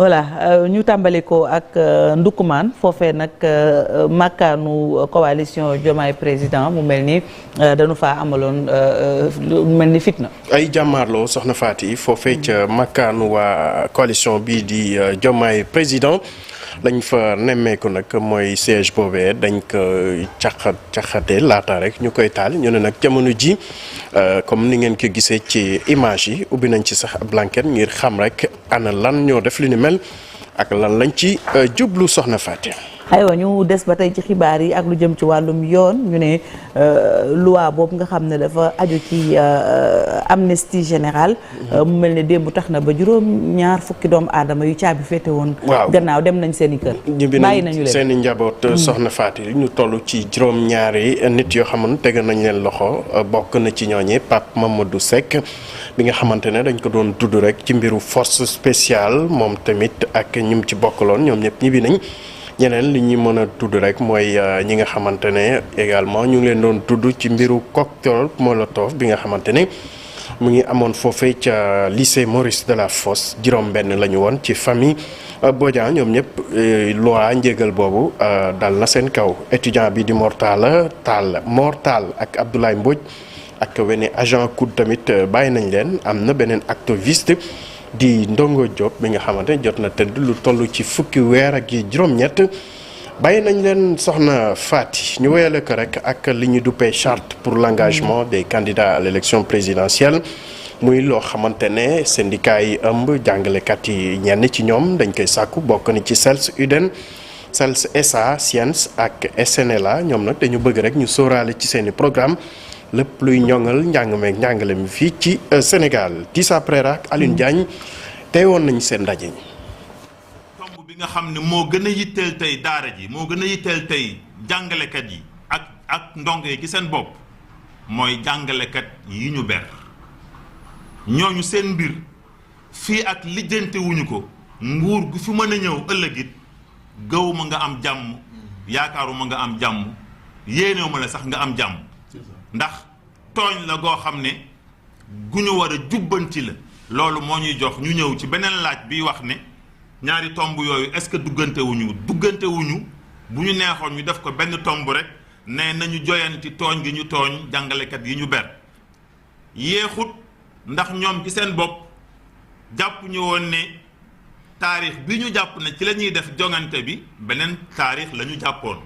voilà ñu tàmbali ko ak Ndoukoumane foofee nag makkaanu coalition Diomaye président mu mel ni dañu faa amaloon mu mel ni fitna. ay jàmmaarloo soxna Faty foofee ca makkaanu waa coalition bii di Diomaye président lañ fa nemmeeku nag mooy siège boobee dañ ko caxate laata rek ñu koy taal ñu ne nag jamono ji comme ni ngeen ko gisee ci image yi ubbi nañ ci sax ab blanquette ngir xam rek ana lan ñoo def li ni mel ak lan lañ ci jublu soxna Faty. aywa ñu des ba tey ci xibaar yi ak lu jëm ci wàllum yoon ñu ne loi boobu nga xam ne dafa aju ci amnistie générale mu mel ne démb tax na ba juróom-ñaar fukki doomu aadama yu caabi féete woon. waaw gannaaw dem nañ seen i kër. bàyyi nañu leen seen i njaboot soxna Faty ñu toll ci juróom-ñaari nit yoo xamante teg nañ leen loxo bokk na ci ñooñee Pape Mamadou Seck bi nga xamante ne dañ ko doon tudd rek ci mbiru force spéciale moom tamit ak ñim ci bokkaloon ñoom ñëpp ñibbi nañ. ñeneen li ñu mën a tudd rek mooy ñi nga xamante ne également ñu ngi leen doon tudd ci mbiru cocktail molotov bi nga xamante ne mu ngi amoon foofee ca lycée Maurice Delafosse juróom-benn la ñu woon ci famille Bodian ñoom ñëpp loi njégal boobu dal na seen kaw étudiant bi di Mor Tall ak Abdoulaye Mbodj ak wene agent COUD tamit bàyyi nañ leen am na beneen activiste di Ndongo Diop bi nga xamante ne jot na tëdd lu toll ci fukki weer ak yi juróom-ñett bàyyi nañ leen soxna Faty ñu wéyale ko rek ak li ñu duppee charte pour l'engagement des candidats à l'élection présidentielle muy loo xamante ne syndicat yi ëmb jàngalekat yi ñenn ci ñoom dañ koy sàkku bokk ni ci SELS UDEN SELS SA SIENS ak SNLA ñoom nag dañu bëgg rek ñu sóoraale ci seeni programme lépp luy ñoŋal njàngale mi fii ci Sénégal Tissa Préra ak Alioune Diagne tey woon nañu seen ndaje ñi. tomb bi nga xam ne moo gën a yitteel tey daara ji moo gën a yitteel tey jàngalekat yi ak ndongo yi ci seen bopp mooy jàngalekat yi ñu ber ñooñu seen mbir fii ak lijjante wuñu ko nguur gu fi mën a ñëw ëllëg it gaw ma nga am jàmm yaakaaruma nga am jàmm yéenewu ma la sax nga am jàmm. ndax tooñ la goo xam ne gu ñu war a jubbanti la loolu moo ñuy jox ñu ñëw ci beneen laaj bi wax ne ñaari tomb yooyu est-ce que duggante wuñu bu ñu neexoon ñu def ko benn tomb rek ne nañu joyanti tooñ gi ñu tooñ jàngalekat yi ñu ber yéexut ndax ñoom ci seen bopp jàpp ñu woon ne taarix bi ñu jàpp ne ci la ñuy def jongante bi beneen taarix la ñu jàppoon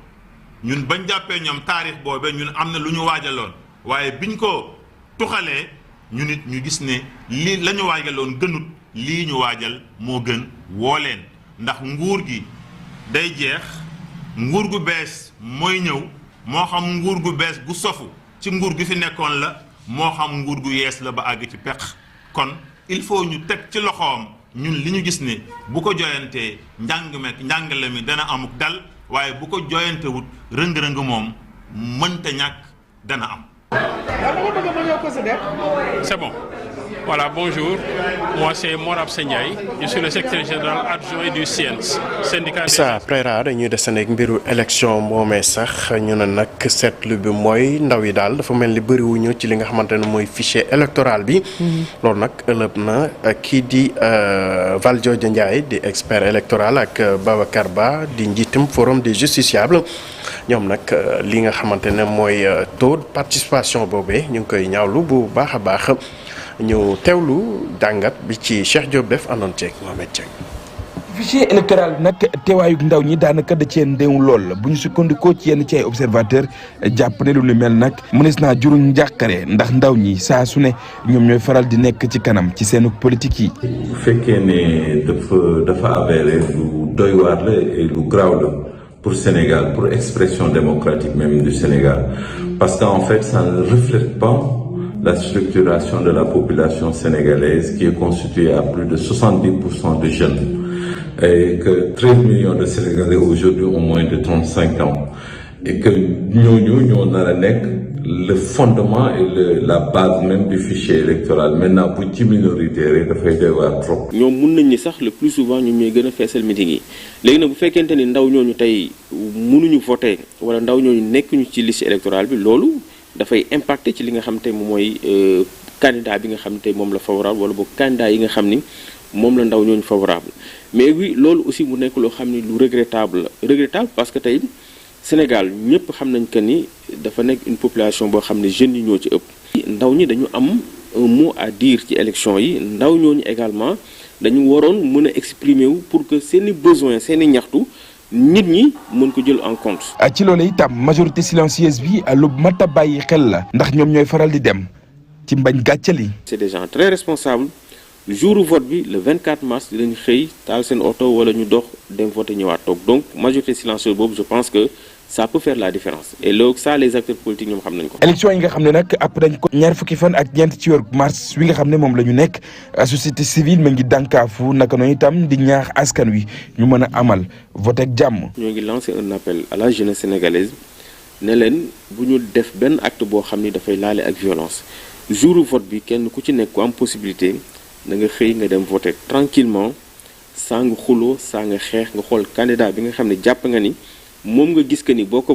ñun bañ jàppee ñoom taarix boobee ñun am na lu ñu waajaloon waaye biñ ko tuxalee ñu nit ñu gis ne lii la ñu waajaloon gënut lii ñu waajal moo gën woo leen ndax nguur gi day jeex nguur gu bees mooy ñëw moo xam nguur gu bees gu sofu ci nguur gi fi nekkoon la moo xam nguur gu yees la ba àgg ci peq kon il faut ñu teg ci loxoom ñun li ñu gis ne bu ko joyantee njàngale mi dana amuk dal waaye bu ko joyantewut rëng-rëng moom mënta ñàkk dana am. C'est bon. Voilà, bonjour. Moi, c'est Morab Sendiaye. Je suis le secrétaire général adjoint du SIENS, syndicat. Tissa Préra dañuy desandi ak mbiru élection moomee sax ñu ne nag seetlu bi mooy ndaw yi daal dafa mel ni bëriwuñu ci li nga xamante ne mooy fichier électoral bi. loolu nag ëllëg na kii di Valdiodio Ndiaye di expert électoral ak Babacar Ba di njiitum forum des justiciables ñoom nag li nga xamante ne mooy taux de participation boobee ñu ngi koy ñaawlu bu baax a baax. ñu teewlu jàngat bi ci Cheikh Diop def àndoon ceeg Mohamed Dieng. fichier électoral nag teewaayu ndaw ñi daanaka da cee ndéew lool bu ñu sukkandikoo ci yenn ci ay observateur jàpp ne lu ni mel nag mënees naa juru njàqare ndax ndaw ñi saa su ne ñoom ñooy faral di nekk ci kanam ci seen politique yi. bu fekkee ne dafa avéré lu doy waar la et lu graaw la pour Sénégal pour expression démocratique même du Sénégal parce qu'en fait ça ne reflète pas la structuration de la population sénégalaise qui est constituée à plus de 70% de jeunes et que 13 millions de Sénégalais aujourd'hui ont moins de 35 ans et que ñooñu ñoo nar a nekk le fondement et la base même du fichier électoral maintenant bu ci minorité rek dafay doy waar trop. ñoom mun nañ ni sax le plus souvent ñun ñooy gën a feesal meeting yi léegi nag bu fekkente ni ndaw ñooñu tey mënuñu voter wala ndaw ñooñu nekkuñu ci liste électorale bi loolu dafay impacter ci li nga xam te moom mooy candidat bi nga xam te moom la favorable wala boog candidat yi nga xam ni moom la ndaw ñooñu favorable mais oui loolu aussi mu nekk loo xam ni lu regrettable parce que tey Sénégal ñëpp xam nañ que ni dafa nekk une population boo xam ne jeunes yi ñoo ci ëpp. ndaw ñi dañu am un mot à dire ci élection yi ndaw ñooñu également dañu waroon mën a exprimer wu pour que seeni besoin seeni ñaxtu nit ñi mën ko jël en compte. ci loolu itam majorité silencieuse bi lu mat a bàyyi xel la ndax ñoom ñooy faral di dem ci mbañ gàccal yi. c'est des gens très responsables jour vote bi le 24 mars dinañ xëy taal seen oto wala ñu dox dem voter ñëwaat toog donc majorité silencieuse boobu je pense que ça peut faire la différence et loolu ça les acteurs politiques ñoom xam nañ ko. élection yi nga xam ne nag ab dañ ko ñaar fukki fan ak ñeent ci weeru mars wi nga xam ne moom la ñu nekk société civile ma ngi dànkaafu naka noonu itam di ñaax askan wi ñu mën a amal vote ak jàmm. ñoo ngi lancé un appel à la jeunesse sénégalaise ne leen bu ñu def benn acte boo xam ni dafay laale ak violence jour vote bi kenn ku ci nekk ku am possibilité da nga xëy nga dem voter tranquillement saa nga xuloo saa nga xeex nga xool candidat bi nga xam ne jàpp nga ni. moom nga gis que ni boo ko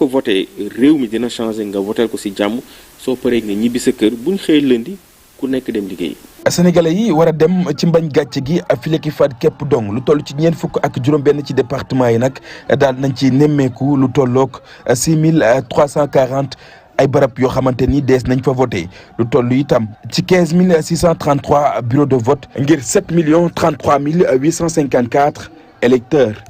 voté réew mi dina changer nga votel ko ci jàmm soo paree nga ñibbi sa kër buñ xëy lundi ku nekk dem liggéey. Sénégalais yi war a dem ci mbañ gàcce gi file ki faat képp dong lu toll ci ñeent fukk ak juróom-benn ci département yi nag daal nañ ci nemmeeku lu tolloog 6340 ay barab yoo xamante ni dees nañ fa voté lu toll itam ci 15633 bureaux de vote ngir 7 033 854 électeurs.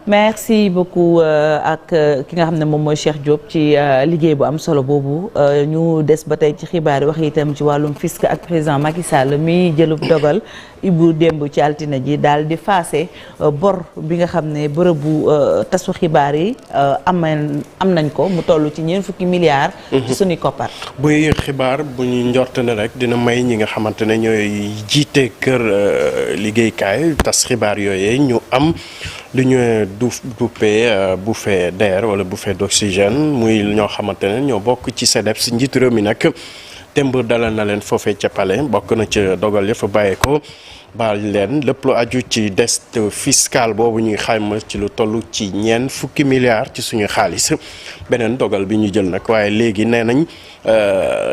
merci beaucoup ak ki nga xam ne moom mooy Cheikh Diop ci liggéey bu am solo boobu ñu des ba tey ci xibaar yi wax itam ci wàllum fisc ak président Macky Sall mi jëlub dogal Ibou démb ci altine ji daal di faase bor bi nga xam ne bërëbu tasu xibaar yi am nañ ko mu toll ci $40 milliards. ci suñuy koppar. buy xibaar bu ñu njort ne rek dina may ñi nga xamante ne ñooy jiite kër liggéeykaay tas xibaar yooyee ñu am. lu ñu duppee bouffée d'air wala bouffée d'oxygène muy ñoo xamante ne ñoo bokk ci CDEPS njiitu réew mi nag temb dalal na leen foofee ca Palais bokk na ca dogal ya fa bàyyee ko baal leen lépp lu aju ci dette fiscale boobu ñuy xayma ci lu toll ci $40 milliards ci suñu xaalis beneen dogal bi ñu jël nag waaye léegi nee nañ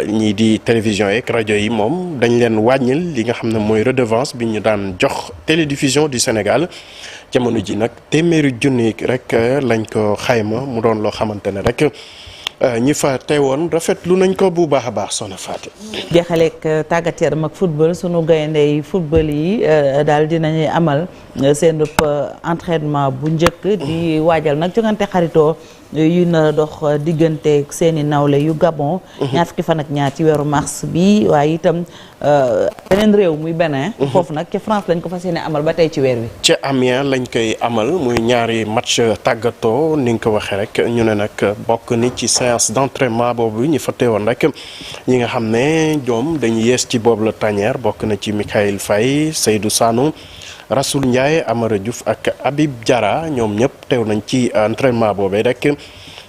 ñii di télévision yeeg rajo yi moom dañ leen wàññil li nga xam ne mooy redevance bi ñu daan jox télédiffusion du Sénégal jamono ji nag téeméeri junni rek lañ ko xayma mu doon loo xamante ne rek ñi fa teewoon rafetlu nañ ko bu baax a baax Soxna Fatou. jeexaleeg tàggat yaram ak football sunu gayndey football yi daal dinañuy amal seen entraînement bu njëkk di waajal nag jongante xaritoo yu na dox diggante seeni nawle yu Gabon. ñaar fukki fan ak ñaar ci weeru mars bi waaye itam beneen réew muy Bénin. foofu nag ca France lañ ko fas yéene amal ba tey ci weer wi. ca Amiens lañ koy amal muy ñaari match tàggatoo ni nga ko waxee rek ñu ne nag bokk ni ci séance d'entraînement boobu ñi fa teewoon rek ñi nga xam ne ñoom dañuy yees ci boobu la tanière bokk na ci Mikhaïl Faye Seydou Sanou Rasoul Ndiaye Amara Diouf ak Habib Diarra ñoom ñëpp teew nañ ci entraînement boobee rek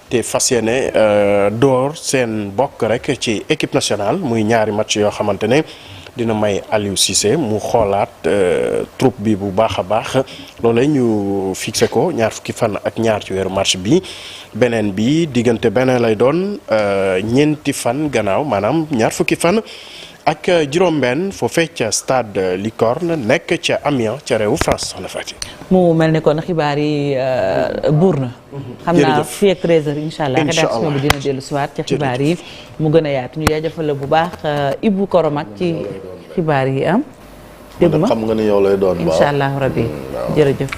te fas yéene door seen bokk rek ci équipe nationale muy ñaari match yoo xamante ne dina may Aliou Cissé mu xoolaat troupe bi bu baax a baax loolee ñu fixé ko ñaar fukki fan ak ñaar ci weeru mars bi beneen bi diggante beneen lay doon ñeenti fan gannaaw maanaam ñaar fukki fan ak juróom-benn foofee ca stade Licorne nekk ca Amiens ca réewu France soxna Fatick. mu mel ni kon xibaar yi buur na. xam naa fii ak 13h incha allah rédaction bi dina dellu si waat ci xibaar yi mu gën a yaatu ñu jaajëfal la bu baax Ibou Koromak ci xibaar yi am. dégg ma xam nga ni yow lay doon. waaw incha allah rabbi jërëjëf.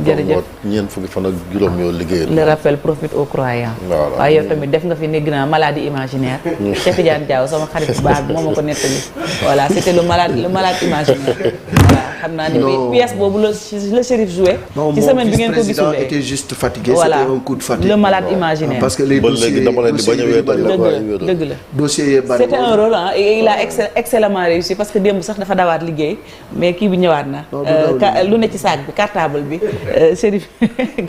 jërëjëf ñeent fukki fan ak juróom yoo liggéeyal. le rappel profite aux croyants. waaye yow tamit def nga fi négg naa maladie imaginaire. Cheikh Tidiane Diaw sama xarit bu baax bi moo ma ko nettali. voilà c'était le malade imaginaire. voilà xam naa ni pièce boobu le shérif joué. ci semaine bi ngeen ko gisul était juste fatigué. voilà c'était un coup de fatigue. le malade imaginaire. parce que les dossiers dëgg la dossiers yi bari. c'était un rôle et il a excellemment réussi parce que démb sax dafa dawaat liggéey mais kii bi ñëwaat na. lu ne ci sac bi cartable bi. Chérif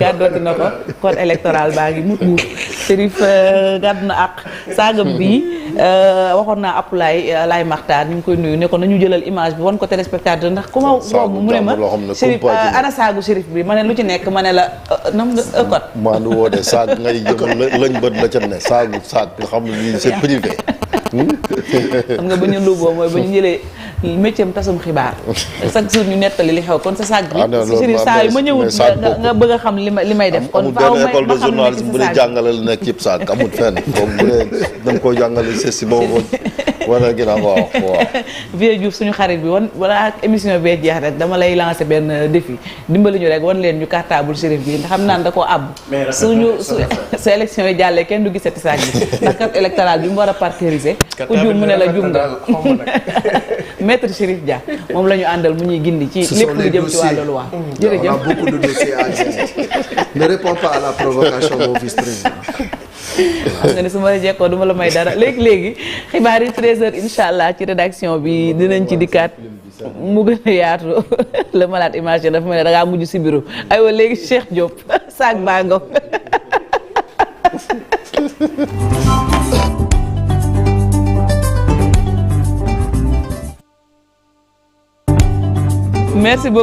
gàddooti na ko code électoral baa ngi mut Chérif gàddu na ak saagam bii waxoon naa Laay Maxtaar ñu ngi koy nuyu ne ko nañu jëlal image bi wan ko téléspectateur ndax ku ma boobu mu ne ma Chérif ana saagu Chérif bi ma ne lu ci nekk ma ne la nam code maa nu woo de saag ngay jëm lañ bët la ca ne saag nga xam ne lii c'est privé xam nga ba ñu luuboo mooy ba ñu jëlee métier am tasum xibaar chaque jour ñu nettali li xew kon sa saag bi Ah, non, loolu Chérif saa yu ma ñëwut nga bëgg a xam li may def kon amul faaw benn école de ma xam li journalisme bu ci dee sa saag jàngale lu nekk cib saak amul fenn donc bu dee dañ koy jàngale si boobu wala ginnaaw waaw Vieux Diouf suñu xarit bi wala ak émission bee jeex rek dama lay lancer benn défi dimbali ñu rek wan leen ñu cartable Chérif bi ndax xam naan da koo àbb su élection yi jàllee kenn du gisati saag bi ndax carte électorale bi mu war a parceriser ku juum mu ne la juum nga maître Chérif Dia moom la ñu àndal mu ñuy gindi ci lépp lu jëm ci wàllu loi jërëjëf. On a beaucoup de dossiers à gérer. Ne réponds pas à la provocation mon vice-président. xam nga ne su ma la jekkoo du ma la may dara léegi xibaar yi 13h incha allah ci rédaction bi dinañ ci dikkaat mu gën a yaatu le malade imaginaire dafa mel ne da ngaa mujj si bureau aywa léegi Cheikh Diop saag baa ngoog merci beaucoup.